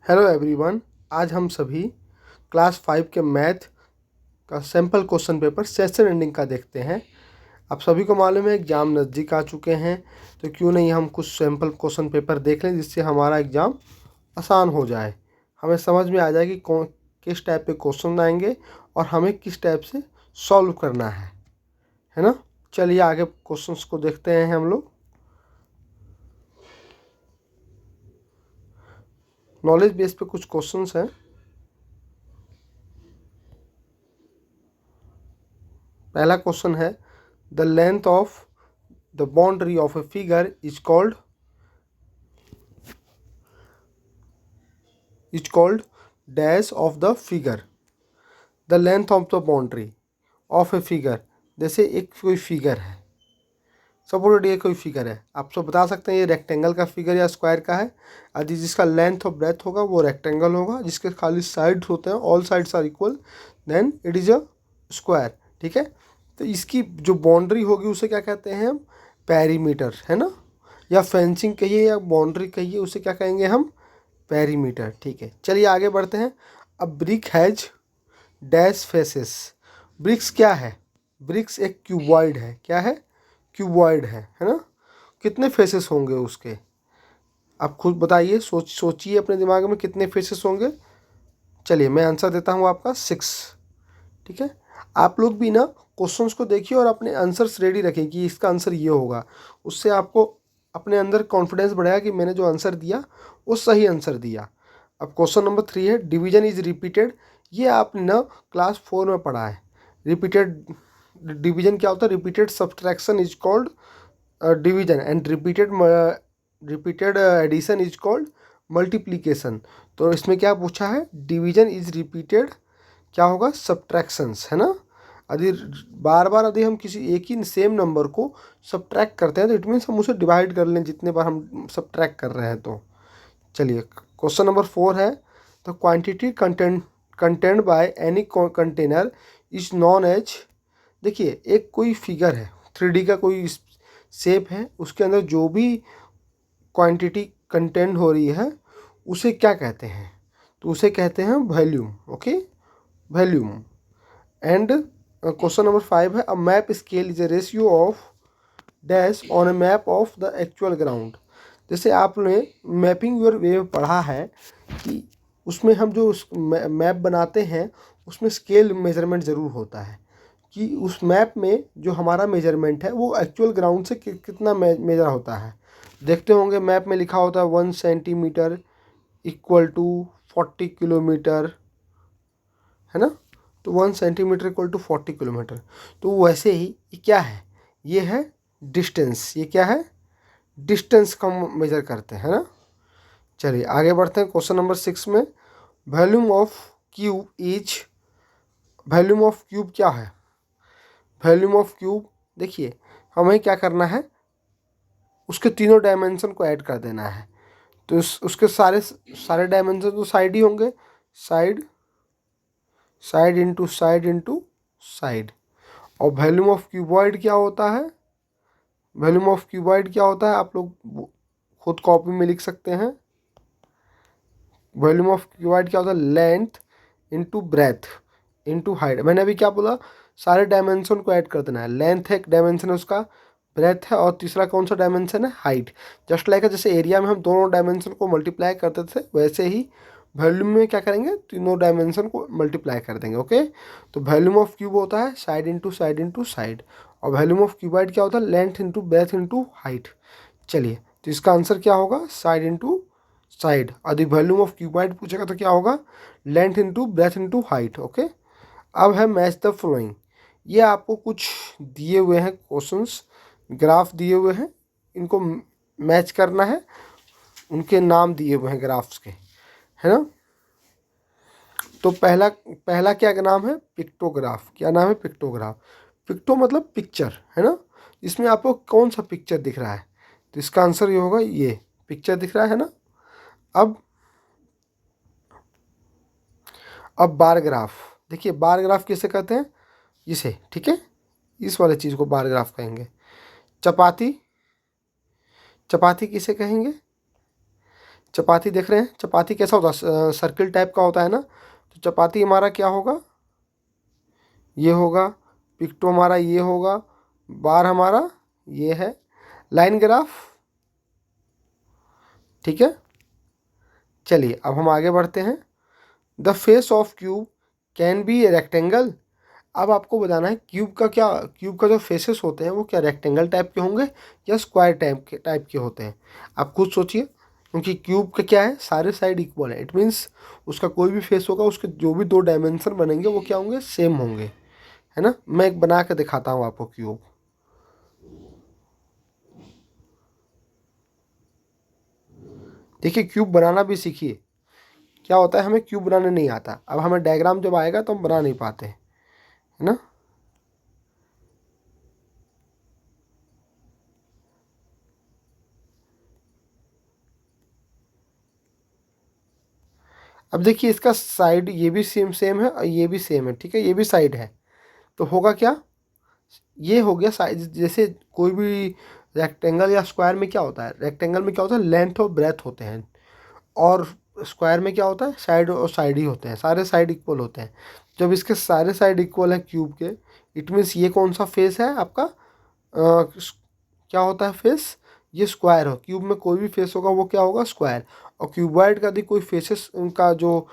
Hello everyone. आज हम सभी क्लास 5 के मैथ का sample question paper session ending का देखते हैं। आप सभी को मालूम है एग्ज़ाम नज़दीक आ चुके हैं, तो क्यों नहीं हम कुछ सैम्पल क्वेश्चन पेपर देख लें जिससे हमारा एग्ज़ाम आसान हो जाए, हमें समझ में आ जाए कि कौन किस टाइप के क्वेश्चन आएंगे और हमें किस टाइप से सॉल्व करना है ना। चलिए आगे क्वेश्चंस को देखते हैं हम लोग। नॉलेज बेस पे कुछ क्वेश्चंस हैं। पहला क्वेश्चन है, the length of the boundary of a figure is called dash of the figure. The length of the boundary of a figure, जैसे एक कोई फिगर है, सपोज ये कोई फिगर है, आप सब बता सकते हैं ये रेक्टेंगल का फिगर या स्क्वायर का है। यदि जिसका लेंथ और ब्रेथ होगा वो रेक्टेंगल होगा, जिसके खाली साइड्स होते हैं all sides are equal, then it is a square. ठीक है, तो इसकी जो बाउंड्री होगी उसे क्या कहते हैं हम, पेरीमीटर, है ना, या फेंसिंग कहिए या बाउंड्री कहिए, उसे क्या कहेंगे हम, पेरीमीटर। ठीक है, चलिए आगे बढ़ते हैं। अब brick has dash faces. Bricks क्या है, ब्रिक्स एक क्यूबॉइड है, क्या है, क्यूबॉइड है ना। कितने फेसेस होंगे उसके, आप खुद बताइए, सोचिए अपने दिमाग में कितने फेसेस होंगे। चलिए मैं आंसर देता हूँ आपका 6। ठीक है, आप लोग भी ना क्वेश्चंस को देखिए और अपने आंसर्स रेडी रखें कि इसका आंसर ये होगा, उससे आपको अपने अंदर कॉन्फिडेंस बढ़ेगा कि मैंने जो आंसर दिया वो सही आंसर दिया। अब क्वेश्चन नंबर 3 है, डिवीजन इज रिपीटेड। ये आपने ना क्लास 4 में पढ़ा है। रिपीटेड डिवीजन क्या होता है, repeated subtraction is called division and repeated addition is called multiplication. तो इसमें क्या पूछा है, डिवीजन इज रिपीटेड क्या होगा, सब्ट्रैक्शंस, है ना। यदि बार बार यदि हम किसी एक ही सेम नंबर को सब्ट्रैक्ट करते हैं तो इट मीन्स हम उसे डिवाइड कर लें जितने बार हम सब्ट्रैक्ट कर रहे हैं। तो चलिए क्वेश्चन नंबर 4 है, तो quantity content by any container is known as. देखिए एक कोई फिगर है, 3D का कोई शेप है, उसके अंदर जो भी क्वांटिटी कंटेंट हो रही है उसे क्या कहते हैं, तो उसे कहते हैं volume. Okay, volume. And question number 5 है, a map scale is a ratio of dash on A map of the actual ground. जैसे आपने मैपिंग योर वेव पढ़ा है कि उसमें हम जो उस मैप बनाते हैं उसमें स्केल मेजरमेंट ज़रूर होता है कि उस मैप में जो हमारा मेजरमेंट है वो एक्चुअल ग्राउंड से कितना मेजर होता है। देखते होंगे मैप में लिखा होता है 1 सेंटीमीटर इक्वल टू 40 किलोमीटर, है ना। तो 1 सेंटीमीटर इक्वल टू 40 किलोमीटर। तो वैसे ही ये क्या है, ये है डिस्टेंस। ये क्या है, डिस्टेंस का मेजर करते हैं ना। चलिए आगे बढ़ते हैं क्वेश्चन नंबर 6 में, volume of cube is. Volume of cube क्या है, वॉल्यूम ऑफ क्यूब, देखिए हमें क्या करना है, उसके तीनों डायमेंशन को ऐड कर देना है। तो उसके सारे सारे डायमेंशन तो साइड ही होंगे, side, side into side into side. और वॉल्यूम ऑफ क्यूबॉइड क्या होता है, वॉल्यूम ऑफ क्यूबॉइड क्या होता है आप लोग खुद कॉपी में लिख सकते हैं। वॉल्यूम ऑफ क्यूबॉइड क्या होता है, length into breadth into height. मैंने अभी क्या बोला, सारे डायमेंशन को ऐड कर देना है। लेंथ एक डायमेंशन है उसका, ब्रेथ है, और तीसरा कौन सा डायमेंशन है, हाइट। जस्ट लाइक जैसे एरिया में हम दोनों डायमेंशन को मल्टीप्लाई करते थे, वैसे ही वॉल्यूम में क्या करेंगे, तीनों डायमेंशन को मल्टीप्लाई कर देंगे। ओके, तो वॉल्यूम ऑफ क्यूब होता है side into side into side, और वॉल्यूम ऑफ क्यूबॉइड क्या होता है, length into breadth into height. चलिए तो इसका आंसर क्या होगा, साइड इंटू साइड। यदि वॉल्यूम ऑफ क्यूबॉइड पूछेगा तो क्या होगा, length into breadth into height. Okay, अब है मैच द फॉलोइंग। ये आपको कुछ दिए हुए हैं क्वेश्चंस, ग्राफ दिए हुए हैं, इनको मैच करना है, उनके नाम दिए हुए हैं ग्राफ्स के, है ना। तो पहला पहला क्या नाम है, पिक्टोग्राफ। क्या नाम है, पिक्टोग्राफ। पिक्टो मतलब पिक्चर, है ना। इसमें आपको कौन सा पिक्चर दिख रहा है, तो इसका आंसर ये होगा, ये पिक्चर दिख रहा है ना। अब बार ग्राफ, देखिए बार ग्राफ किसे कहते हैं, इसे, ठीक है, इस वाले चीज़ को बार ग्राफ कहेंगे। चपाती, चपाती किसे कहेंगे, चपाती देख रहे हैं, चपाती कैसा होता है, सर्किल टाइप का होता है ना। तो चपाती हमारा क्या होगा, ये होगा, पिक्टो हमारा ये होगा, बार हमारा ये है, लाइन ग्राफ। ठीक है, चलिए अब हम आगे बढ़ते हैं। The face of cube can be a rectangle. अब आपको बताना है क्यूब का क्या, क्यूब का जो फेसेस होते हैं वो क्या रेक्टेंगल टाइप के होंगे या स्क्वायर टाइप के होते हैं। आप खुद सोचिए, क्योंकि क्यूब का क्या है, सारे साइड इक्वल है। इट मीन्स उसका कोई भी फेस होगा, उसके जो भी दो डायमेंशन बनेंगे वो क्या होंगे, सेम होंगे, है ना। मैं एक बना के दिखाता हूँ आपको क्यूब। देखिए क्यूब बनाना भी सीखिए। क्या होता है, हमें क्यूब बनाने नहीं आता, अब हमें डायग्राम जब आएगा तो हम बना नहीं पाते, है ना। अब देखिए इसका साइड ये भी सेम सेम है और ये भी सेम है, ठीक है, ये भी साइड है। तो होगा क्या, ये हो गया साइड। जैसे कोई भी रेक्टेंगल या स्क्वायर में क्या होता है, रेक्टेंगल में क्या होता है, लेंथ और ब्रेथ होते हैं, और स्क्वायर में क्या होता है, साइड और साइड ही होते हैं, सारे साइड इक्वल होते हैं। जब इसके सारे साइड इक्वल है क्यूब के, इट मीन्स ये कौन सा फेस है आपका, क्या होता है फेस, ये स्क्वायर हो। क्यूब में कोई भी फेस होगा वो क्या होगा, स्क्वायर। और क्यूबॉइड का भी कोई फेसेस उनका जो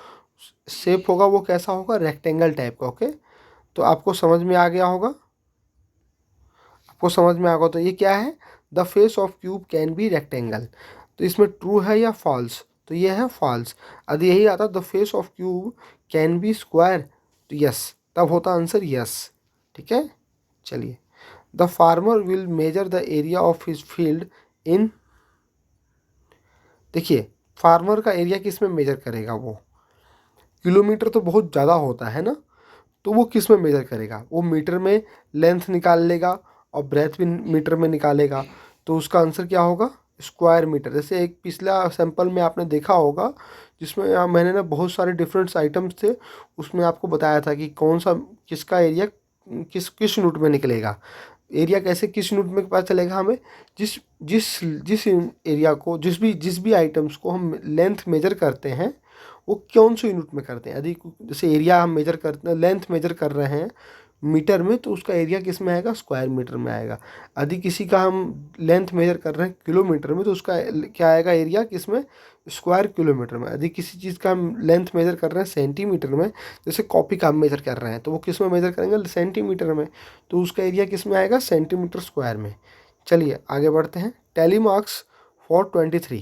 शेप होगा वो कैसा होगा, रेक्टेंगल टाइप का। ओके, तो आपको समझ में आ गया होगा, आपको समझ में आ गया। तो ये क्या है, the face of cube can be rectangle. तो इसमें ट्रू है या फॉल्स, तो ये है फॉल्स। यदि यही आता the face of cube can be square, तो यस, तब होता आंसर यस। ठीक है, चलिए। The farmer will measure the area of his field इन, देखिए फार्मर का एरिया किस में मेजर करेगा, वो किलोमीटर तो बहुत ज़्यादा होता है ना, तो वो किस में मेजर करेगा, वो मीटर में लेंथ निकाल लेगा और ब्रेथ भी मीटर में निकालेगा। तो उसका आंसर क्या होगा, स्क्वायर मीटर। जैसे एक पिछला सैंपल में आपने देखा होगा, जिसमें मैंने ना बहुत सारे डिफरेंट्स आइटम्स थे, उसमें आपको बताया था कि कौन सा किसका एरिया किस किस यूनिट में निकलेगा। एरिया कैसे किस यूनिट में पता चलेगा हमें, जिस जिस जिस एरिया को, जिस भी आइटम्स को हम लेंथ मेजर करते हैं वो कौन से यूनिट में करते हैं। यदि जैसे एरिया हम मेजर करते हैं, लेंथ मेजर कर रहे हैं मीटर में, तो उसका एरिया किस में आएगा, स्क्वायर मीटर में आएगा। यदि किसी का हम लेंथ मेजर कर रहे हैं किलोमीटर में, तो उसका क्या आएगा, एरिया किस में, स्क्वायर किलोमीटर में। यदि किसी चीज़ का हम लेंथ मेजर कर रहे हैं सेंटीमीटर में, जैसे कॉपी का हम मेजर कर रहे हैं, तो वो किस में मेजर करेंगे, सेंटीमीटर में, तो उसका एरिया किस में आएगा, सेंटीमीटर स्क्वायर में। चलिए आगे बढ़ते हैं। Tally marks for 23,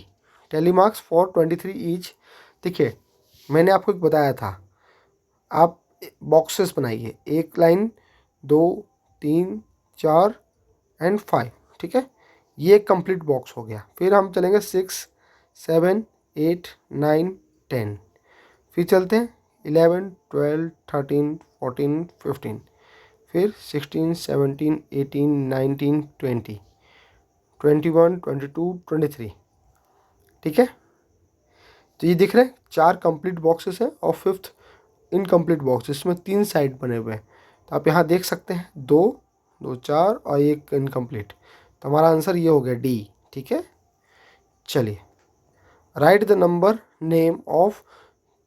tally marks for 23 each. देखिए मैंने आपको एक बताया था, आप बॉक्सेस बनाइए, एक लाइन, दो, तीन, चार एंड 5। ठीक है, ये एक कंप्लीट बॉक्स हो गया। फिर हम चलेंगे 6, 7, 8, 9, 10। फिर चलते हैं 11, 12, 13, 14, 15। फिर 16, 17, 18, 19, 20, 21, 22, 23। ठीक है, तो ये दिख रहे हैं 4 कंप्लीट बॉक्सेस हैं और 5th इनकम्प्लीट बॉक्स, इसमें 3 साइड बने हुए हैं। तो आप यहाँ देख सकते हैं 2, 2, 4 और एक इनकम्प्लीट। तो हमारा आंसर ये हो गया डी। ठीक है, चलिए। Right the number name of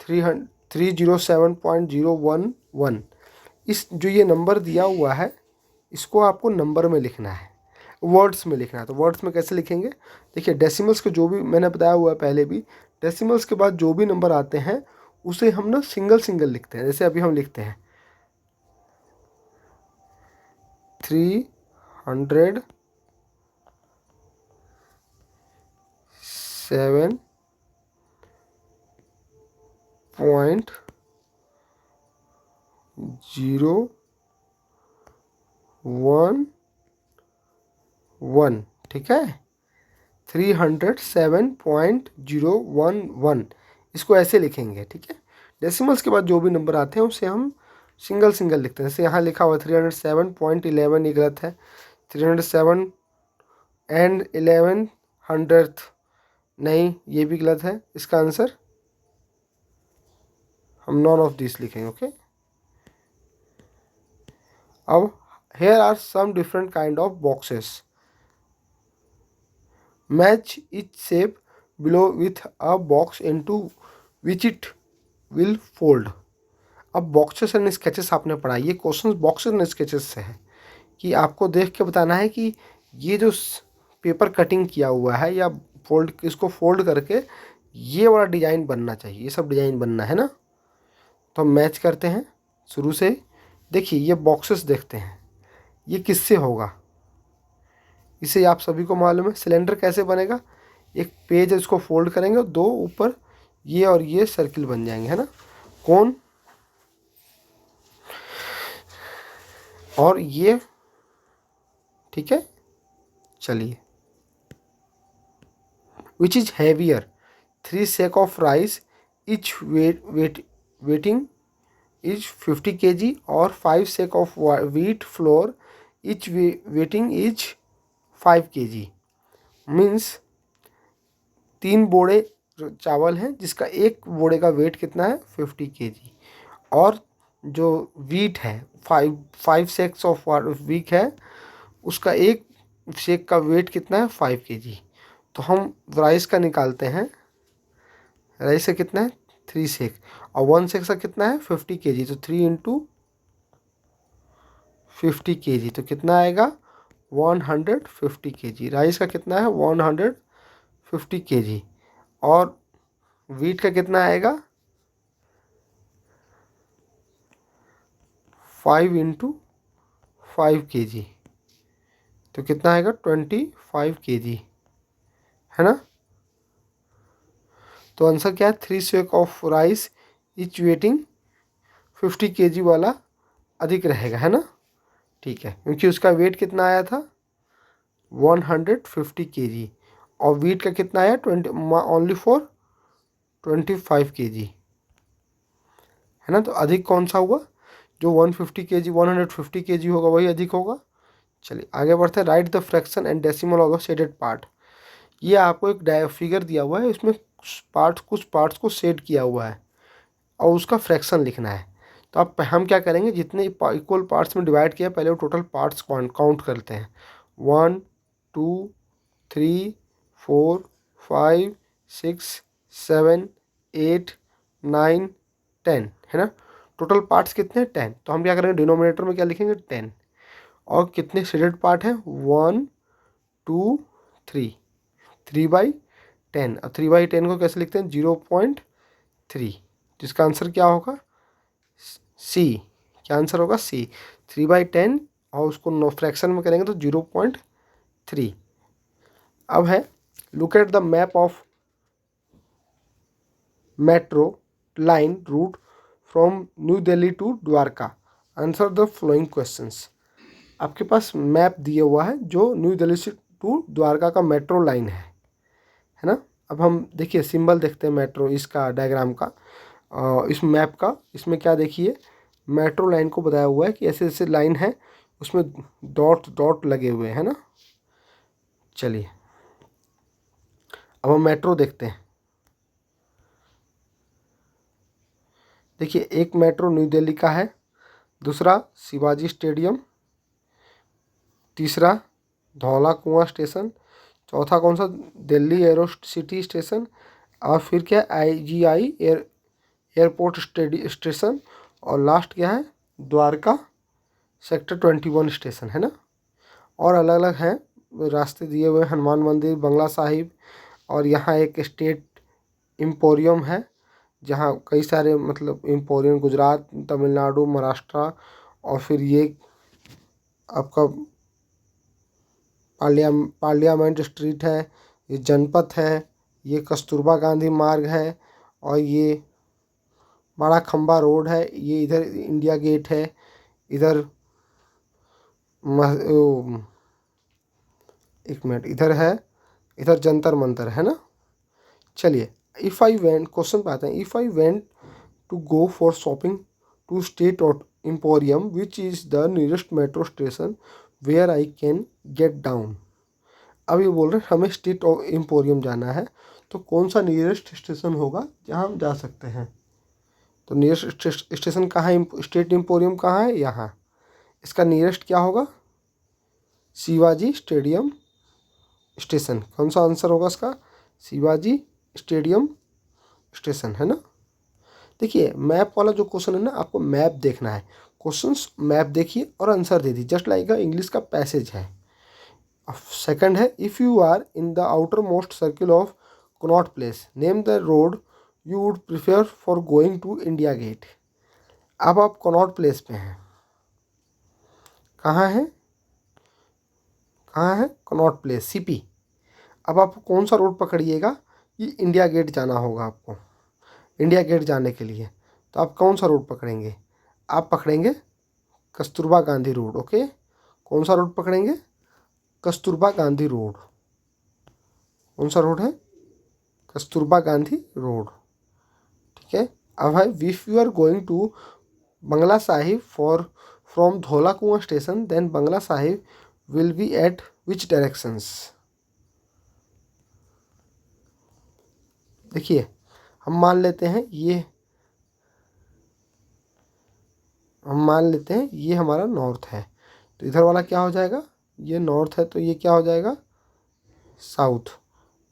307.011। इस जो ये नंबर दिया हुआ है, इसको आपको नंबर में लिखना है, वर्ड्स में लिखना है। तो वर्ड्स में कैसे लिखेंगे, देखिए डेसिमल्स के जो भी मैंने बताया हुआ है पहले भी, डेसिमल्स के बाद जो भी नंबर आते हैं उसे हम ना सिंगल सिंगल लिखते हैं। जैसे अभी हम लिखते हैं 307.011। ठीक है, 307.011, इसको ऐसे लिखेंगे। ठीक है, डेसिमल्स के बाद जो भी नंबर आते हैं उसे हम सिंगल सिंगल लिखते हैं। जैसे यहाँ लिखा हुआ 307.11, ये गलत है। 307 एंड 11 हंड्रेड, नहीं ये भी गलत है। इसका आंसर हम नॉन ऑफ दिस लिखेंगे। ओके, अब here are some different kind of boxes. Match each shape below with a box into which it will fold। अब बॉक्सेस एंड स्केचेस आपने पढ़ा, ये क्वेश्चन बॉक्सेस एंड स्केचेस से है कि आपको देख के बताना है कि ये जो पेपर कटिंग किया हुआ है या फोल्ड, इसको फोल्ड करके ये वाला डिज़ाइन बनना चाहिए, ये सब डिज़ाइन बनना है ना। तो हम मैच करते हैं शुरू से। देखिए ये बॉक्सेस देखते हैं, ये किससे होगा, इसे आप सभी को मालूम है। सिलेंडर कैसे बनेगा, एक पेज है इसको फोल्ड करेंगे और दो ऊपर ये और ये सर्किल बन जाएंगे, है ना। कोन और ये, ठीक है। चलिए, which is heavier, 3 sake of rice etch waiting is 50 kg और 5 sake of wheat flour etch waiting is 5 kg। Means 3 बोरे चावल हैं जिसका एक बोरे का वेट कितना है 50 kg, और जो वीट है 5 सेक्स ऑफ वीक है उसका एक शेक का वेट कितना है 5 kg। तो हम राइस का निकालते हैं, राइस का कितना है 3 सेक और 1 सेक का कितना है 50 kg, तो 3 इंटू 50 kg तो कितना आएगा 150 kg। राइस का कितना है 150 kg और वीट का कितना आएगा 5 इंटू 5 kg तो कितना आएगा 25 kg, है ना। तो आंसर क्या है 3 sake of rice etch waiting 50 kg वाला अधिक रहेगा, है ना। ठीक है, क्योंकि उसका वेट कितना आया था 150 kg और वीट का कितना आया ओनली फॉर 25 kg, है ना। तो अधिक कौन सा हुआ, जो 150 kg 150 kg होगा वही अधिक होगा। चलिए आगे बढ़ते हैं। Right the fraction and decimal of the shaded part. ये आपको एक फिगर दिया हुआ है, इसमें कुछ पार्ट्स को शेड किया हुआ है और उसका फ्रैक्शन लिखना है। तो अब हम क्या करेंगे, जितने इक्वल पार्ट्स में डिवाइड किया पहले वो टोटल पार्ट्स काउंट करते हैं। 1 2 3 4 5 6 7 8 9 10, है ना। टोटल पार्ट्स कितने हैं 10। तो हम क्या करेंगे डिनोमिनेटर में क्या लिखेंगे 10। और कितने शेडेड पार्ट हैं 1 2 3, 3/10। और 3/10 को कैसे लिखते हैं 0.3, जिसका आंसर क्या होगा सी। क्या आंसर होगा सी 3/10 और उसको फ्रैक्शन में करेंगे तो 0.3। अब है look at the map of metro line route from New Delhi to Dwarka, answer the following questions. आपके पास मैप दिया हुआ है जो न्यू दिल्ली से टू द्वारका का मेट्रो लाइन है ना। अब हम देखिए सिंबल देखते हैं मेट्रो, इसका डायग्राम का, इस मैप का। इसमें क्या देखिए मेट्रो लाइन को बताया हुआ है कि ऐसे ऐसे लाइन है, उसमें डॉट डॉट लगे हुए हैं ना। चलिए अब हम मेट्रो देखते हैं। देखिए एक मेट्रो न्यू दिल्ली का है, दूसरा शिवाजी स्टेडियम, तीसरा धौला कुआं स्टेशन, चौथा कौन सा दिल्ली एरो सिटी स्टेशन, और फिर क्या IGI एयरपोर्ट स्टेशन, और लास्ट क्या है द्वारका सेक्टर 21 स्टेशन, है ना। और अलग अलग हैं रास्ते दिए हुए, हनुमान मंदिर, बंगला साहिब, और यहाँ एक स्टेट एम्पोरियम है जहाँ कई सारे मतलब एम्पोरियम गुजरात, तमिलनाडु, महाराष्ट्र। और फिर ये आपका पार्लियामेंट स्ट्रीट है, ये जनपथ है, ये कस्तूरबा गांधी मार्ग है, और ये बड़ा खंबा रोड है, ये इधर इंडिया गेट है, इधर एक मिनट इधर है, इधर जंतर मंतर है ना। चलिए इफ़ आई वेंट, क्वेश्चन पे आते हैं। If I went to go for shopping to state emporium which is the nearest metro station where I can get down. अब ये बोल रहे हैं हमें स्टेट एम्पोरियम जाना है, तो कौन सा नियरेस्ट स्टेशन होगा जहाँ हम जा सकते हैं। तो नियरेस्ट स्टेशन कहाँ है, स्टेट एम्पोरियम कहाँ है यहाँ, इसका नियरेस्ट क्या होगा शिवाजी स्टेडियम स्टेशन। कौन सा आंसर होगा इसका शिवाजी स्टेडियम स्टेशन, है ना। देखिए मैप वाला जो क्वेश्चन है ना, आपको मैप देखना है, क्वेश्चंस मैप देखिए और आंसर दे दीजिए, जस्ट लाइक इंग्लिश का पैसेज है। सेकंड है, if you are in the outer most circle of Connaught Place, name the road you would prefer for going to India gate. अब आप कनॉट प्लेस पे हैं, कहाँ है, कहाँ है, कनॉट प्लेस, सीपी। अब आप कौन सा रोड पकड़िएगा, ये इंडिया गेट जाना होगा आपको। इंडिया गेट जाने के लिए तो आप कौन सा रोड पकड़ेंगे, आप पकड़ेंगे कस्तूरबा गांधी रोड। ओके, कौन सा रोड पकड़ेंगे, कस्तूरबा गांधी रोड। कौन सा रोड है, कस्तूरबा गांधी रोड, ठीक है। अब है, if you are going to Bangla Sahib for from Dhaula Kuan station, then Bangla Sahib will be at which directions. देखिए हम मान लेते हैं ये हमारा नॉर्थ है, तो इधर वाला क्या हो जाएगा, ये नॉर्थ है तो ये क्या हो जाएगा, साउथ।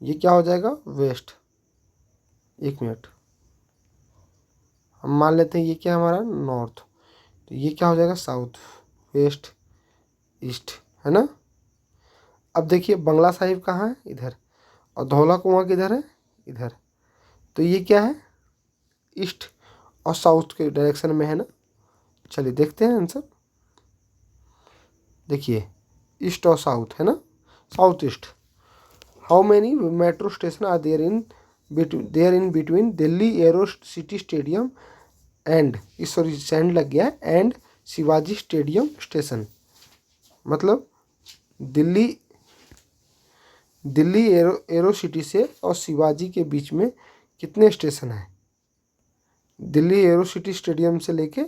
ये क्या हो जाएगा, वेस्ट। एक मिनट, हम मान लेते हैं ये क्या है हमारा नॉर्थ, तो ये क्या हो जाएगा, साउथ, वेस्ट, ईस्ट, है ना। अब देखिए बंगला साहिब कहाँ है, इधर, और धौला कुआं किधर है, इधर, तो ये क्या है, ईस्ट और साउथ के डायरेक्शन में है ना। चलिए देखते हैं आंसर। देखिए ईस्ट और साउथ है ना, south east. How many metro station are there in between Delhi aero city stadium and, sorry सैंड लग गया, एंड शिवाजी स्टेडियम स्टेशन। मतलब दिल्ली एरो सिटी से और शिवाजी के बीच में कितने स्टेशन हैं, दिल्ली एरो सिटी स्टेडियम से लेके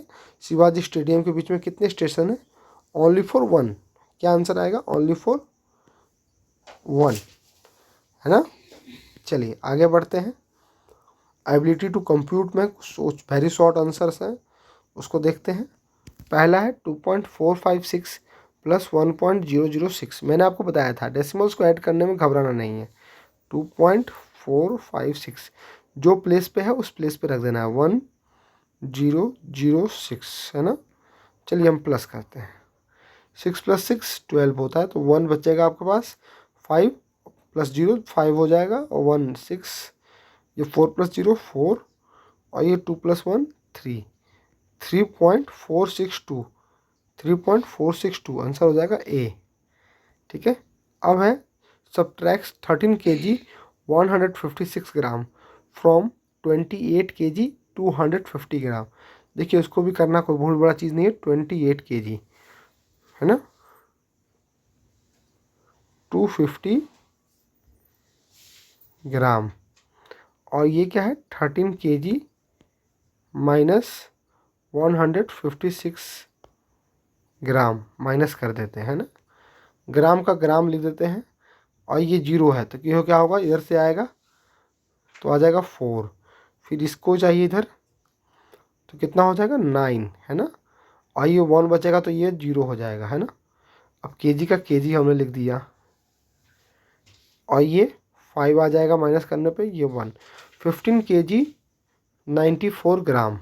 शिवाजी स्टेडियम के बीच में कितने स्टेशन हैं, ओनली फॉर वन। क्या आंसर आएगा, ओनली फॉर वन, है ना। चलिए आगे बढ़ते हैं। एबिलिटी टू कंप्यूट में कुछ वेरी शॉर्ट आंसर्स हैं, उसको देखते हैं। पहला है 2.456 प्लस 1.006। मैंने आपको बताया था डेसिमल्स को ऐड करने में घबराना नहीं है। 2.456 जो प्लेस पे है उस प्लेस पे रख देना है, 1006, है ना। चलिए हम प्लस करते हैं, 6 + 6 12 होता है, तो 1 बचेगा आपके पास, 5 + 0 5 हो जाएगा, और 1 6, ये 4 + 0 4, और ये 2 + 1 3, 3.462 आंसर हो जाएगा ए, ठीक है। अब है subtract 13 kg 156 gram from 28 kg 250 ग्राम। देखिए उसको भी करना कोई बहुत बड़ा चीज़ नहीं है, 28 kg है ना, 250 ग्राम, और ये क्या है 13 kg माइनस 156 ग्राम, माइनस कर देते हैं ना, ग्राम का ग्राम लिख देते हैं, और ये 0 है तो क्या होगा, इधर से आएगा तो आ जाएगा 4, फिर इसको चाहिए इधर तो कितना हो जाएगा 9, है ना, और ये 1 बचेगा तो ये 0 हो जाएगा, है ना। अब केजी का केजी हमने लिख दिया, और ये 5 आ जाएगा माइनस करने पे, ये 1, 15 kg 94 ग्राम,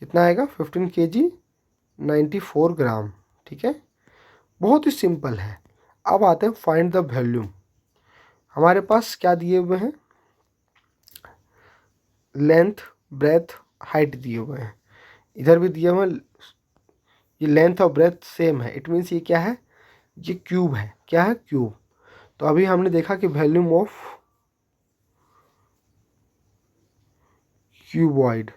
कितना आएगा 15 kg 94 ग्राम, ठीक है। बहुत ही सिंपल है। अब आते हैं फाइंड द वॉल्यूम। हमारे पास क्या दिए हुए हैं, लेंथ ब्रेथ हाइट दिए हुए हैं, इधर भी दिए हुए हैं, ये लेंथ और ब्रेथ सेम है, इट मीन्स ये क्या है, ये क्यूब है, क्या है, क्यूब। तो अभी हमने देखा कि वॉल्यूम ऑफ क्यूबॉइड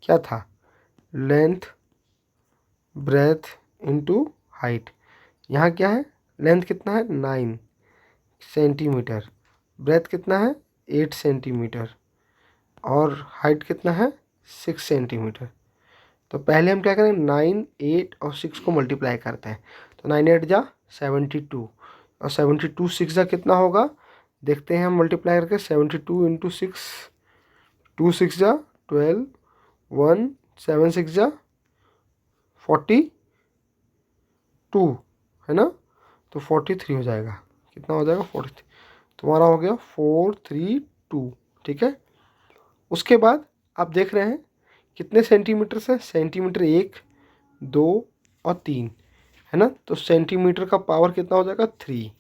क्या था, लेंथ ब्रेथ इनटू हाइट। यहाँ क्या है, लेंथ कितना है 9 सेंटीमीटर, ब्रेथ कितना है 8 सेंटीमीटर, और हाइट कितना है 6 सेंटीमीटर। तो पहले हम क्या करेंगे, 9 8 और 6 को मल्टीप्लाई करते हैं, तो 9 8 जा 72, और 72 6 जा कितना होगा, देखते हैं हम मल्टीप्लाई करके, 72 × 6, 2 6 जा 12, 1 7 6 जा 42, है ना, तो 43 हो जाएगा, कितना हो जाएगा 40, तुम्हारा हो गया 432, ठीक है। उसके बाद आप देख रहे हैं कितने सेंटीमीटर से, सेंटीमीटर 1, 2 और 3 है ना, तो सेंटीमीटर का पावर कितना हो जाएगा 3।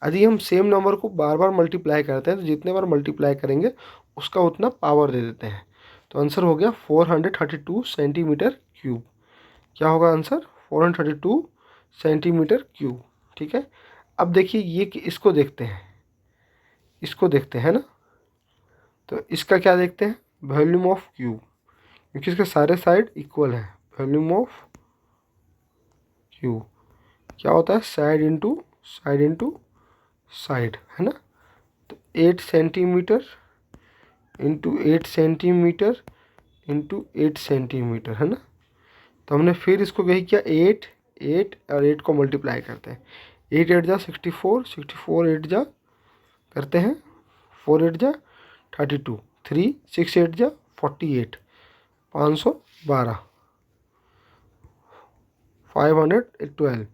यदि हम सेम नंबर को बार बार मल्टीप्लाई करते हैं तो जितने बार मल्टीप्लाई करेंगे उसका उतना पावर दे देते हैं। तो आंसर हो गया 432 सेंटीमीटर क्यूब। क्या होगा आंसर 432 सेंटीमीटर क्यूब, ठीक है। अब देखिए ये कि इसको देखते हैं, इसको देखते हैं ना, तो इसका क्या देखते हैं, वॉल्यूम ऑफ क्यूब, क्योंकि इसके सारे साइड इक्वल है। वॉल्यूम ऑफ क्यूब क्या होता है, साइड इंटू साइड, है ना। तो 8 centimetre into 8 centimetre into 8 centimetre, है ना। तो हमने फिर इसको यही किया, 8 8 और 8 को मल्टीप्लाई करते हैं। 8 8 जा 64, 64 8 जा करते हैं, 4 8 जा 32, 3 6 8 जा 48, 512, 512।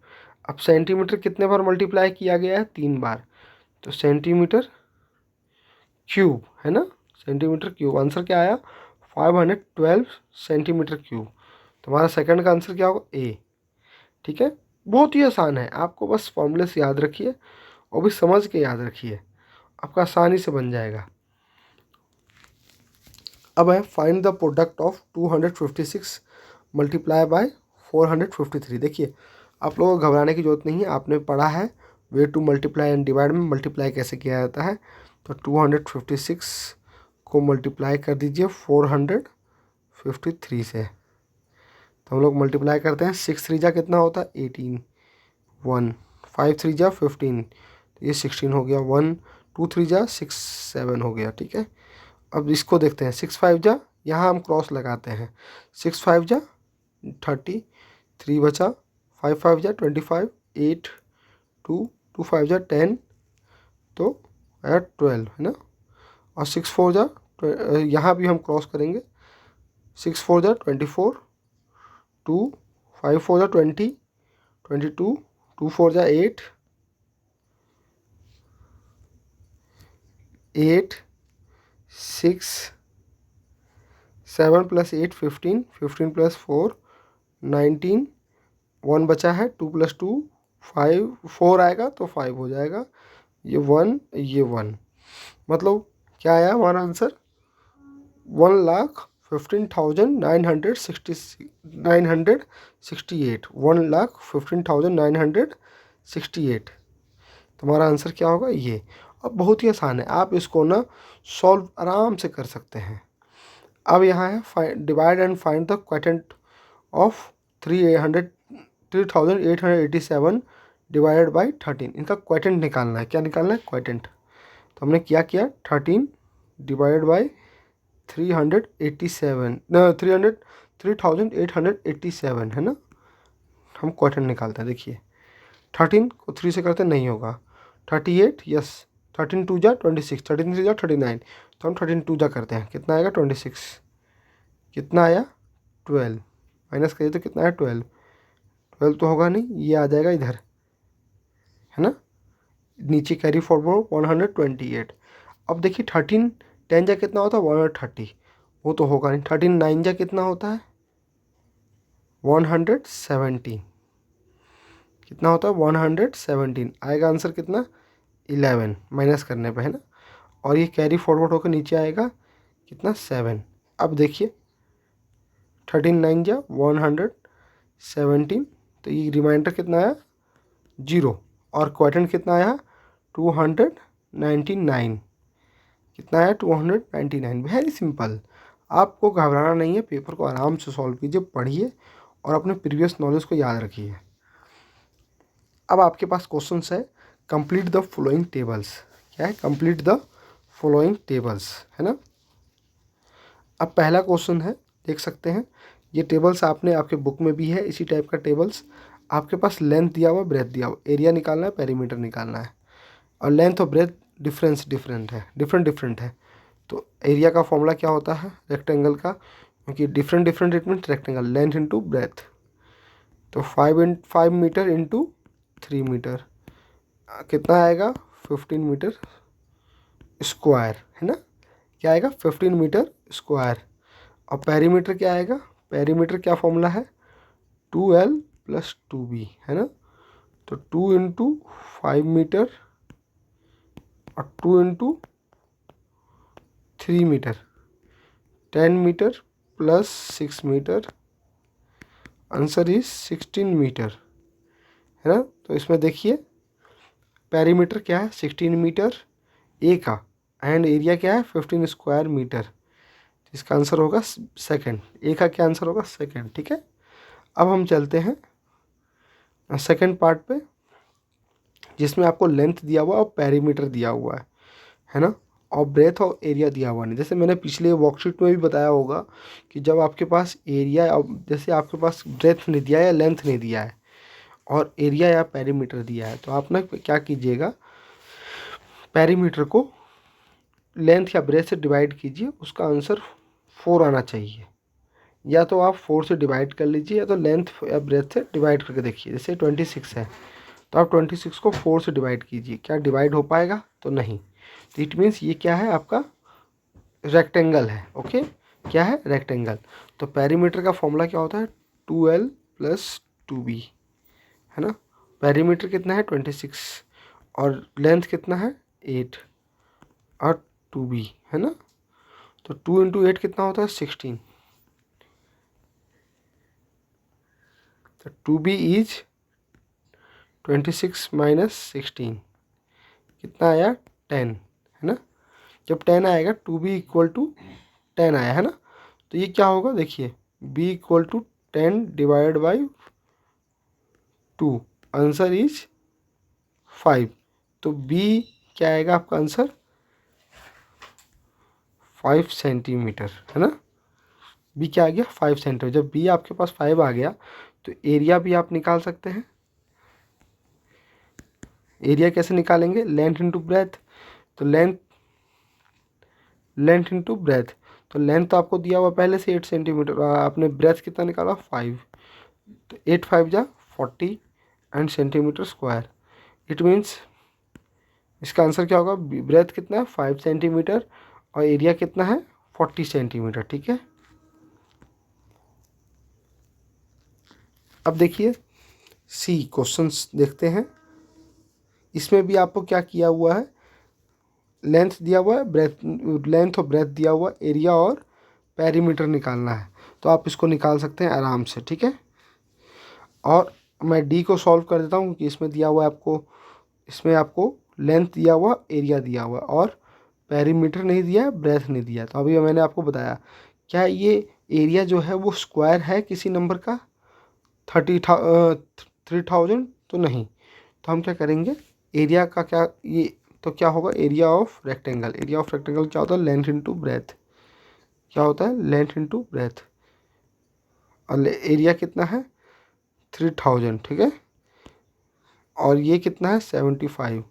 अब सेंटीमीटर कितने बार मल्टीप्लाई किया गया है, 3 बार, तो सेंटीमीटर क्यूब, है ना, सेंटीमीटर क्यूब। आंसर क्या आया 512 सेंटीमीटर क्यूब। तुम्हारा सेकंड का आंसर क्या होगा, ए, ठीक है। बहुत ही आसान है, आपको बस फॉर्मूले से याद रखिए और भी समझ के याद रखिए, आपका आसानी से बन जाएगा। अब है find the product of 256 multiply by 453। देखिए आप लोगों को घबराने की जरूरत नहीं है, आपने पढ़ा है way to multiply and divide में मल्टीप्लाई कैसे किया जाता है। तो 256 को मल्टीप्लाई कर दीजिए 453 से। तो हम लोग मल्टीप्लाई करते हैं, 6 3 जा कितना होता है 18, 1 5 3 जा 15, तो ये 16 हो गया, 1 2 3 जा 6 7 हो गया, ठीक है। अब इसको देखते हैं, 6 5 जा, यहाँ हम क्रॉस लगाते हैं, 6 5 जा 30, 3 बचा, 5 5 जा 25, 8 2 2 5 जा 10, तो 12, है ना। और 6 4 जा, यहाँ भी हम क्रॉस करेंगे, 6 4 जा 24, 2 5 4 जा 20, 22, 2 4 जा 8, 8 6 7 + 8 15, 15 + 4 19, 1 बचा है, 2 + 2 5, 4 आएगा तो 5 हो जाएगा, ये 1 ये 1, मतलब क्या आया हमारा आंसर 1,15,968, 1,15,968। तुम्हारा आंसर क्या होगा ये। अब बहुत ही आसान है, आप इसको ना सॉल्व आराम से कर सकते हैं। अब यहाँ है divide and find the quotient of 3,887 divided by 13। इनका क्वोटिएंट निकालना है। क्या निकालना है, क्वोटिएंट। तो हमने क्या किया, 13 डिवाइडेड बाई 387 3,887, है ना। हम क्वोटिएंट निकालते हैं, देखिए 13 को 3 से करते नहीं होगा, 38 यस, 13 2 जा 26, 13 3 जा 39, तो हम 13 2 जा करते हैं, कितना आएगा 26, कितना आया 12, माइनस करिए तो कितना आया 12, 12 तो होगा नहीं, ये आ जाएगा इधर, है ना, नीचे कैरी फॉरवर्ड 128। अब देखिए 13 10 जा कितना होता है 130, वो तो होगा नहीं। 13 9 जा कितना होता है 117, कितना होता है 117, आएगा आंसर कितना 11, माइनस करने पे, है ना। और ये कैरी फॉरवर्ड होकर नीचे आएगा कितना 7। अब देखिए 13 9 जा 117, तो ये रिमाइंडर कितना आया 0, और क्वोटिएंट कितना आया 299, कितना आया 299। वेरी सिंपल, आपको घबराना नहीं है, पेपर को आराम से सॉल्व कीजिए, पढ़िए और अपने प्रीवियस नॉलेज को याद रखिए। अब आपके पास क्वेश्चन है, कंप्लीट द फॉलोइंग टेबल्स। क्या है, कंप्लीट द फॉलोइंग टेबल्स, है ना। अब पहला क्वेश्चन है, देख सकते हैं ये टेबल्स आपने आपके बुक में भी है, इसी टाइप का टेबल्स। आपके पास लेंथ दिया हुआ, ब्रेथ दिया हुआ, एरिया निकालना है, पेरीमीटर निकालना है, और लेंथ और ब्रेथ डिफरेंट है। तो एरिया का फॉर्मूला क्या होता है रेक्टेंगल का, क्योंकि different it means rectangle, length into breadth. तो 5 मीटर इंटू 3 मीटर, कितना आएगा 15 मीटर स्क्वायर, है ना, क्या आएगा 15 मीटर स्क्वायर। और पेरीमीटर क्या आएगा, पेरीमीटर क्या फॉर्मूला है 2L + 2B, है ना। तो 2 × 5 मीटर और 2 × 3 metre 10 metre + 6 metre, answer is 16 metre, है ना। तो इसमें देखिए पेरीमीटर क्या है 16 मीटर ए का, एंड एरिया क्या है 15 स्क्वायर मीटर। इसका आंसर होगा सेकंड, ए का क्या आंसर होगा सेकंड, ठीक है। अब हम चलते हैं सेकंड पार्ट पे, जिसमें आपको लेंथ दिया हुआ और पेरीमीटर दिया हुआ है ना, और ब्रेथ और एरिया दिया हुआ नहीं। जैसे मैंने पिछले वर्कशीट में भी बताया होगा कि जब आपके पास एरिया, जैसे आपके पास ब्रेथ नहीं दिया है या लेंथ नहीं दिया है और एरिया या पेरीमीटर दिया है, तो आप ना क्या कीजिएगा, पेरीमीटर को लेंथ या ब्रेथ से डिवाइड कीजिए, उसका आंसर 4 आना चाहिए। या तो आप 4 से डिवाइड कर लीजिए या तो लेंथ या ब्रेथ से डिवाइड करके देखिए। जैसे 26 है तो आप 26 को 4 से डिवाइड कीजिए, क्या डिवाइड हो पाएगा, तो नहीं। तो इट मीन्स ये क्या है आपका रेक्टेंगल है, ओके, क्या है रेक्टेंगल। तो पेरीमीटर का फॉर्मूला क्या होता है 2L + 2B, है ना। पेरीमीटर कितना है 26 और लेंथ कितना है 8 और 2B, है ना। तो 2 × 8 कितना होता है 16। तो 2B इज 26 - 16 कितना आया 10, है ना। जब 10 आएगा 2B = 10 आया, है ना। तो ये क्या होगा देखिए B = 10 / 2, आंसर इज 5। तो B क्या आएगा आपका आंसर 5 सेंटीमीटर, है ना। B क्या आ गया 5 सेंटीमीटर। जब B आपके पास 5 आ गया तो एरिया भी आप निकाल सकते हैं। एरिया कैसे निकालेंगे, लेंथ × ब्रेथ। तो लेंथ × ब्रेथ, तो लेंथ तो आपको दिया हुआ पहले से 8 सेंटीमीटर, आपने ब्रेथ कितना निकाला 5, तो 8 × 5 = 40 and centimetre square. It means इसका आंसर क्या होगा, ब्रेथ कितना है 5 सेंटीमीटर और एरिया कितना है 40 सेंटीमीटर, ठीक है। अब देखिए सी क्वेश्चंस देखते हैं। इसमें भी आपको क्या किया हुआ है, लेंथ दिया हुआ है, ब्रेथ, लेंथ और ब्रेथ दिया हुआ, एरिया और पेरीमीटर निकालना है। तो आप इसको निकाल सकते हैं आराम से, ठीक है। और मैं डी को सॉल्व कर देता हूँ क्योंकि इसमें दिया हुआ है आपको, इसमें आपको लेंथ दिया हुआ, एरिया दिया हुआ और पेरीमीटर नहीं दिया है, ब्रेथ नहीं दिया। तो अभी मैंने आपको बताया क्या ये एरिया जो है वो स्क्वायर है किसी नंबर का 3000, तो नहीं। तो हम क्या करेंगे, एरिया का क्या ये, तो क्या होगा area of rectangle. Area of rectangle क्या होता है लेंथ × ब्रेथ, क्या होता है लेंथ × ब्रेथ, और एरिया कितना है 3000, ठीक है। और ये कितना है 75,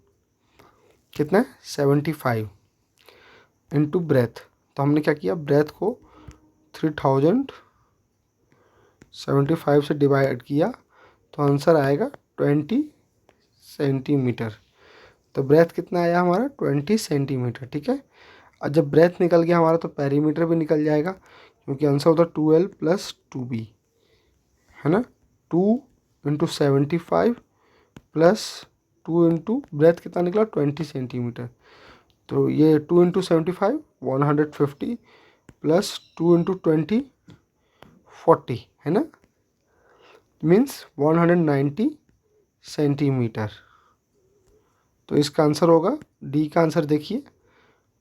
कितना है 75 × ब्रेथ। तो हमने क्या किया, ब्रेथ को 3075 से डिवाइड किया तो आंसर आएगा 20 सेंटीमीटर। तो ब्रेथ कितना आया हमारा 20 सेंटीमीटर, ठीक है। और जब ब्रेथ निकल गया हमारा तो पेरीमीटर भी निकल जाएगा, क्योंकि आंसर होता है 2L + 2B, है ना। 2 × 75 + 2 × ब्रेथ कितना निकला 20 सेंटीमीटर। तो ये 2 × 75 150 + 2 × 20 40, है ना, मीन्स 190 सेंटीमीटर। तो इसका आंसर होगा डी का आंसर देखिए,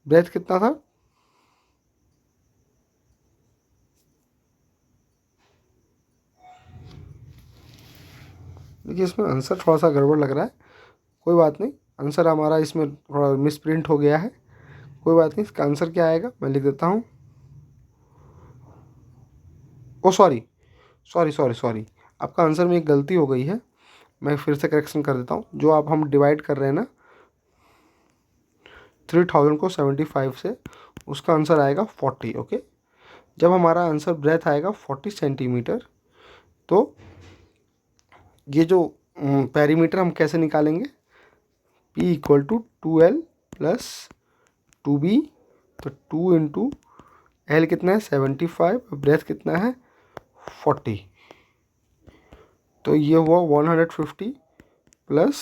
ब्रेथ कितना था देखिए, इसमें आंसर थोड़ा सा गड़बड़ लग रहा है, कोई बात नहीं, आंसर हमारा इसमें थोड़ा मिस प्रिंट हो गया है, कोई बात नहीं। इसका आंसर क्या आएगा मैं लिख देता हूँ, ओ सॉरी सॉरी सॉरी सॉरी, आपका आंसर में एक गलती हो गई है, मैं फिर से करेक्शन कर देता हूँ। जो आप हम डिवाइड कर रहे हैं ना 3000 को 75 से, उसका आंसर आएगा 40, ओके। जब हमारा आंसर ब्रेथ आएगा 40 सेंटीमीटर, तो ये जो पेरीमीटर हम कैसे निकालेंगे, P equal to 2L plus 2B, तो 2 इंटू L कितना है 75, ब्रेथ कितना है 40, तो ये हुआ 150 प्लस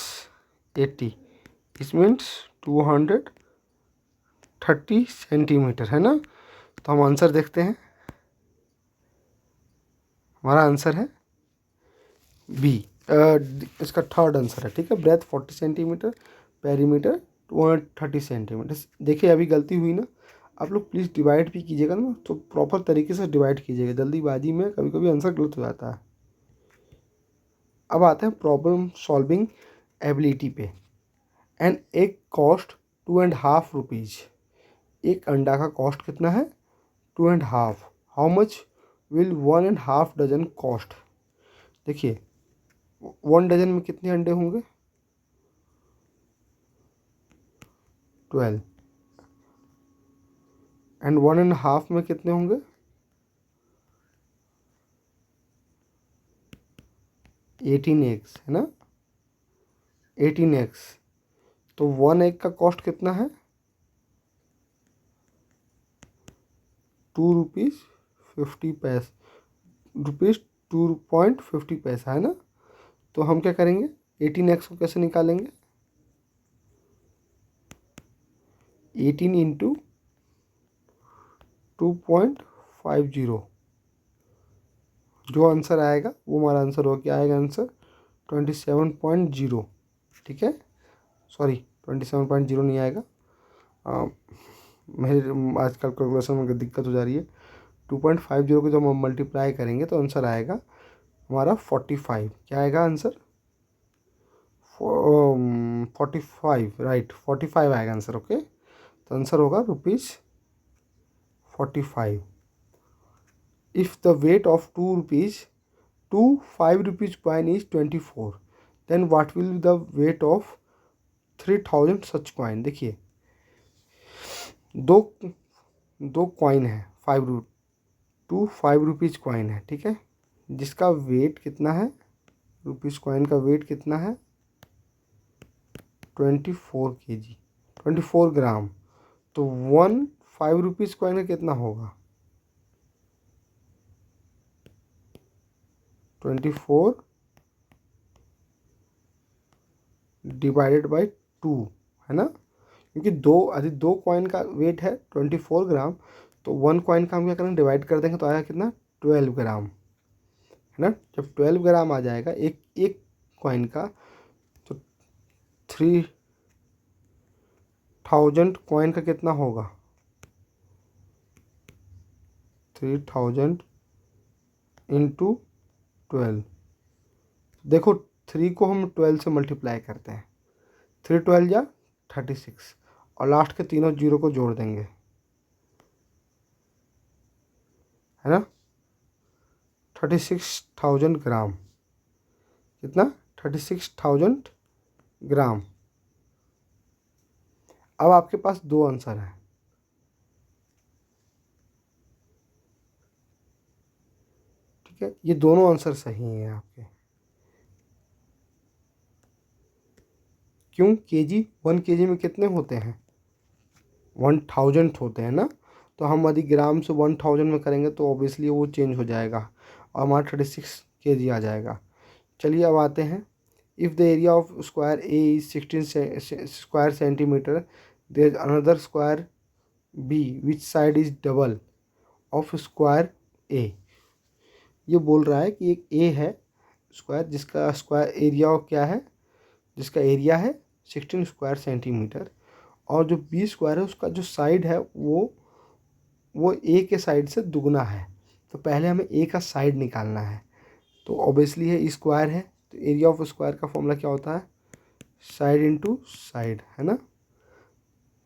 80, इस मीन्स 230 सेंटीमीटर, है ना। तो हम आंसर देखते हैं, हमारा आंसर है बी, इसका थर्ड आंसर है, ठीक है। Breadth 40 centimetre, perimeter 230 centimetre. देखिए अभी गलती हुई ना, आप लोग प्लीज़ डिवाइड भी कीजिएगा ना, तो प्रॉपर तरीके से डिवाइड कीजिएगा, जल्दीबाजी में कभी कभी आंसर गलत हो जाता है। अब आते हैं प्रॉब्लम सॉल्विंग एबिलिटी पे। एन एग कॉस्ट 2.5 रुपीज़, एक अंडा का कॉस्ट कितना है 2.5, how much will 1.5 dozen cost. देखिए 1 डजन में कितने अंडे होंगे 12, एंड 1.5 में कितने होंगे 18 एग्स, है ना, 18 एग्स। तो 1 एग का कॉस्ट कितना है 2 रुपीज़ 50 पैसे, रुपीज़ 2.50 पैसा, है ना। तो हम क्या करेंगे 18 एक्स को कैसे निकालेंगे, 18 इंटू 2.50, जो आंसर आएगा वो हमारा आंसर हो, क्या आएगा आंसर 27.0, ठीक है। सॉरी 27.0 नहीं आएगा, मेरे आजकल कैलकुलेशन में दिक्कत हो जा रही है। 2.50 को जब हम मल्टीप्लाई करेंगे तो आंसर आएगा हमारा 45, क्या आएगा आंसर 45, राइट 45 आएगा आंसर, ओके। तो आंसर होगा ₹45। If the weight of 2 rupees 2 5 rupees coin is 24, then what will be the weight of 3000 such coin. देखिए दो दो कॉइन है 5 रुपीज़ कॉइन है, ठीक है, जिसका वेट कितना है, रुपीज़ कॉइन का वेट कितना है 24 kg, 24 ग्राम। तो 5 रुपीज़ कॉइन का कितना होगा 24 डिवाइडेड बाई 2, है ना, क्योंकि दो कॉइन का वेट है 24 ग्राम, तो 1 कॉइन का हम क्या करेंगे डिवाइड कर देंगे, तो आएगा कितना 12 ग्राम, है ना। जब 12 ग्राम आ जाएगा एक एक कॉइन का, तो 3000 कॉइन का कितना होगा 3000 इंटू 12। देखो 3 को हम 12 से मल्टीप्लाई करते हैं, 3 12 या 36, और लास्ट के तीनों जीरो को जोड़ देंगे, है ना। 36,000 ग्राम, कितना 36,000 ग्राम। अब आपके पास दो आंसर हैं, ठीक है, ये दोनों आंसर सही हैं आपके। क्यों, केजी 1 केजी में कितने होते हैं 1000 होते हैं ना, तो हम यदि ग्राम से 1000 में करेंगे तो ऑब्वियसली वो चेंज हो जाएगा और हमारा 36 केजी आ जाएगा। चलिए अब आते हैं, if the area of square A is 16 square centimeter, there is another square B which side is double of square A. ये बोल रहा है कि एक ए है स्क्वायर जिसका स्क्वायर एरिया क्या है, जिसका एरिया है 16 स्क्वायर सेंटीमीटर, और जो बी स्क्वायर है उसका जो साइड है वो ए के साइड से दुगना है। तो पहले हमें ए का साइड निकालना है, तो ऑब्वियसली है स्क्वायर है, तो एरिया ऑफ स्क्वायर का फॉर्मूला क्या होता है साइड इंटू साइड, है ना।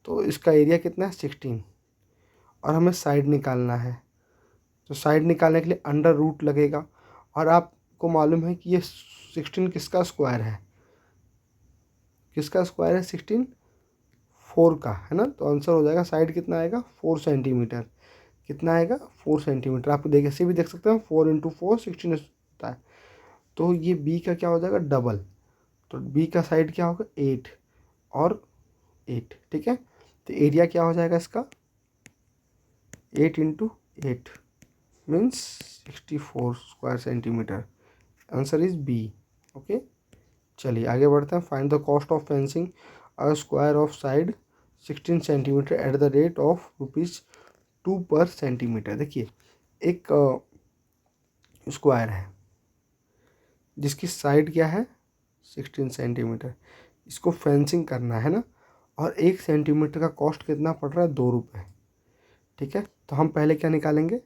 तो इसका एरिया कितना है 16, और हमें साइड निकालना है, तो साइड निकालने के लिए अंडर रूट लगेगा, और आपको मालूम है कि ये 16 किसका स्क्वायर है, किसका स्क्वायर है 16 4 का, है ना। तो आंसर हो जाएगा साइड कितना आएगा 4 सेंटीमीटर, कितना आएगा 4 सेंटीमीटर। आप देख ऐसे भी देख सकते हैं 4 इंटू 4 16 होता है, तो ये बी का क्या हो जाएगा डबल, तो बी का साइड क्या होगा 8, और 8, ठीक है। तो एरिया क्या हो जाएगा इसका, 8 into 8 means 64 square centimetre. Answer is B. Okay, चलिए आगे बढ़ते हैं। Find the cost of fencing a square of side 16 centimetre at the rate of ₹2 per centimetre. देखिए एक स्क्वायर है जिसकी साइड क्या है 16 सेंटीमीटर, इसको फेंसिंग करना है ना, और 1 सेंटीमीटर का कॉस्ट कितना पड़ रहा है, ₹2। ठीक है, तो हम पहले क्या निकालेंगे,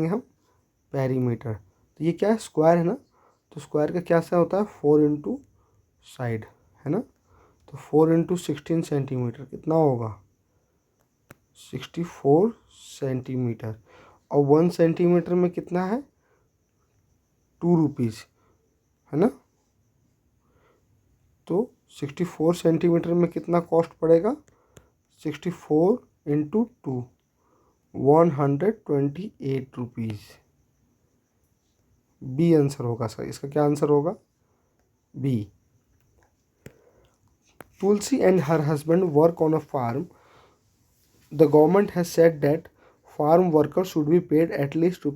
हम पेरीमीटर। तो ये क्या है, स्क्वायर है ना, तो स्क्वायर का क्या सा होता है 4 इंटू साइड, है ना। तो 4 इंटू 16 सेंटीमीटर कितना होगा 64 सेंटीमीटर, और 1 सेंटीमीटर में कितना है ₹2, है ना। तो 64 सेंटीमीटर में कितना कॉस्ट पड़ेगा, 64 इंटू 2 ₹128। बी आंसर होगा सर, इसका क्या आंसर होगा, B. Tulsi and her husband work on a farm. The government has said that farm workers should be paid at least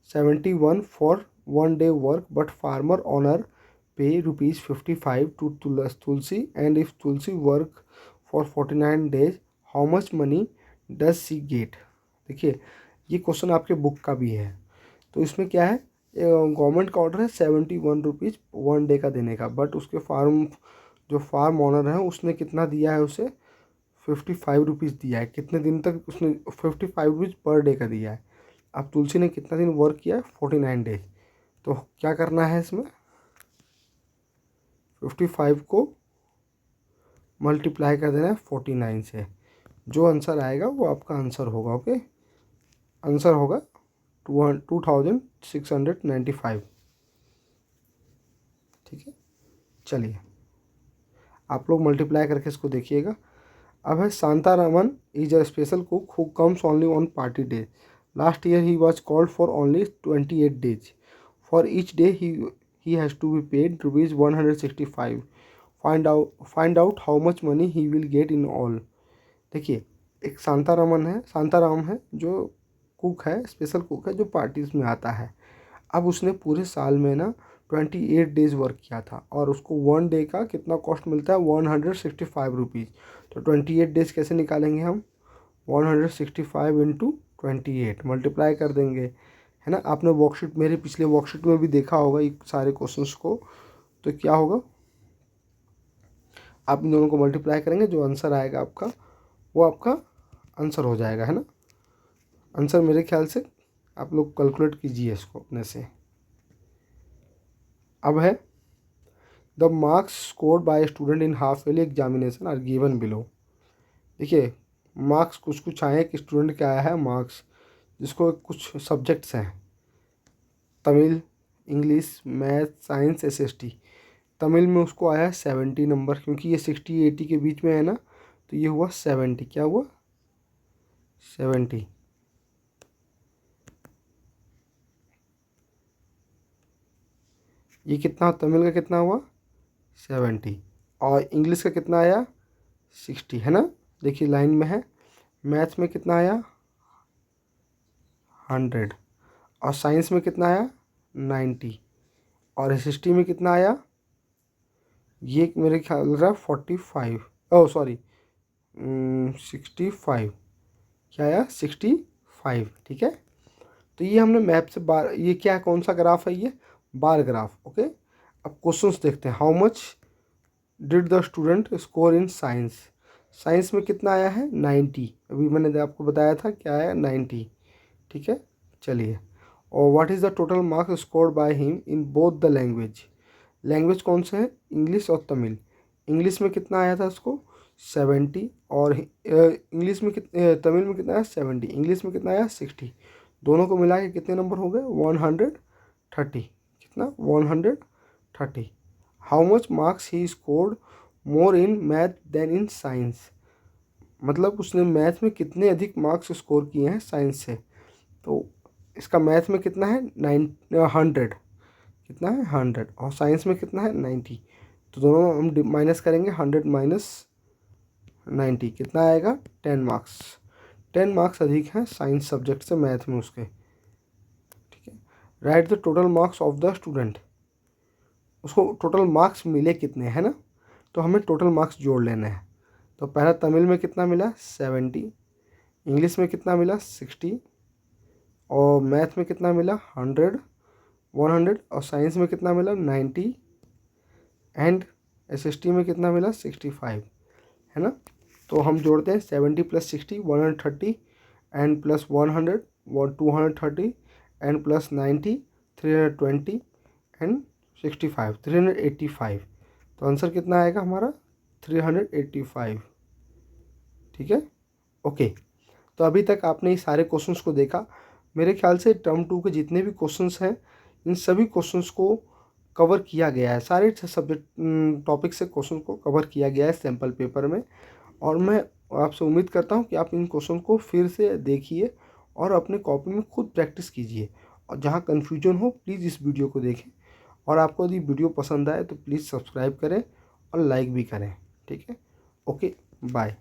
₹71 for 1 day work, but farmer owner pay ₹55 to Tulsi, and if Tulsi work for 49 days, how much money does she get? देखिए ये question आपके book का भी है, तो इसमें क्या है, गवर्नमेंट का ऑर्डर है ₹71 1 डे का देने का, बट उसके जो फार्म ऑनर है उसने कितना दिया है, उसे ₹55 दिया है। कितने दिन तक उसने, ₹55 पर डे का दिया है। अब तुलसी ने कितना दिन वर्क किया है, 49 डेज। तो क्या करना है इसमें, 55 को मल्टीप्लाई कर देना है 49 से, जो आंसर आएगा वो आपका आंसर होगा। ओके, आंसर होगा 2695। ठीक है, चलिए आप लोग मल्टीप्लाई करके इसको देखिएगा। अब है Shantaraman is a special cook who comes only on party day. Last year he was called for only 28 days. For each day he has to be paid ₹165. Find out how much money he will get in all. देखिए एक शांताराम है जो cook है, special cook है जो parties में आता है। अब उसने पूरे साल में ना 28 डेज वर्क किया था, और उसको 1 डे का कितना कॉस्ट मिलता है, ₹165। तो 28 डेज कैसे निकालेंगे हम, 165 इंटू 28 मल्टीप्लाई कर देंगे, है ना। आपने वर्कशीट, मेरे पिछले वर्कशीट में भी देखा होगा ये सारे क्वेश्चंस को। तो क्या होगा, आप इन दोनों को मल्टीप्लाई करेंगे, जो आंसर आएगा आपका वो आपका आंसर हो जाएगा, है ना। आंसर मेरे ख्याल से आप लोग कैलकुलेट कीजिए इसको अपने से। अब है the marks scored by student in half yearly examination are given below. देखिए मार्क्स कुछ आए कि स्टूडेंट के आया है मार्क्स, जिसको कुछ सब्जेक्ट्स हैं, Tamil, English, math, science, SST। Tamil में उसको आया है 70 नंबर, क्योंकि ये 60-80 के बीच में है ना, तो ये हुआ 70। क्या हुआ, 70। ये कितना, तमिल का कितना हुआ 70, और इंग्लिश का कितना आया 60, है ना। देखिए लाइन में है। मैथ्स में कितना आया 100, और साइंस में कितना आया 90, और SST में कितना आया, ये मेरे ख्याल रहा 45, ओह सॉरी 65। क्या आया 65, ठीक है। तो ये हमने मैप से बार, ये क्या है, कौन सा ग्राफ है, ये बार ग्राफ। ओके, अब क्वेश्चंस देखते हैं। How much did the student score in science. Science में कितना आया है 90, अभी मैंने आपको बताया था क्या आया 90, ठीक है। चलिए, और what is the total marks scored by him in both the language. Language कौन से है, इंग्लिश और तमिल। इंग्लिश में कितना आया था उसको 70, और इंग्लिश में तमिल में कितना आया 70, इंग्लिश में कितना आया 60। दोनों को मिला के कितने नंबर हो गए 130। कितना 130। How much marks he scored more in math than in science. मतलब उसने मैथ में कितने अधिक मार्क्स स्कोर किए हैं साइंस से। तो इसका मैथ में कितना है 100, कितना है 100, और साइंस में कितना है 90। तो दोनों हम माइनस करेंगे, 100 माइनस 90 कितना आएगा, 10 मार्क्स। 10 मार्क्स अधिक हैं साइंस सब्जेक्ट से मैथ में उसके। ठीक है, right the total marks of the student, उसको टोटल मार्क्स मिले कितने हैं ना, तो हमें टोटल मार्क्स जोड़ लेने हैं। तो पहला तमिल में कितना मिला 70, इंग्लिश में कितना मिला 60, और मैथ में कितना मिला 100, 100, और साइंस में कितना मिला 90, एंड SST में कितना मिला 65, है ना। तो हम जोड़ते हैं 70 plus 60 130, and plus 100 230, and plus 90 320, and 65 385। तो आंसर कितना आएगा हमारा 385। ठीक है, ओके। तो अभी तक आपने ये सारे क्वेश्चंस को देखा। मेरे ख्याल से टर्म 2 के जितने भी क्वेश्चंस हैं इन सभी क्वेश्चंस को कवर किया गया है, सारे सब्जेक्ट टॉपिक से क्वेश्चन को कवर किया गया है सैम्पल पेपर में। और मैं आपसे उम्मीद करता हूं कि आप इन क्वेश्चन को फिर से देखिए और अपने कॉपी में खुद प्रैक्टिस कीजिए, और जहां कन्फ्यूजन हो प्लीज़ इस वीडियो को देखें। और आपको यदि वीडियो पसंद आए तो प्लीज़ सब्सक्राइब करें और लाइक भी करें। ठीक है, ओके, बाय।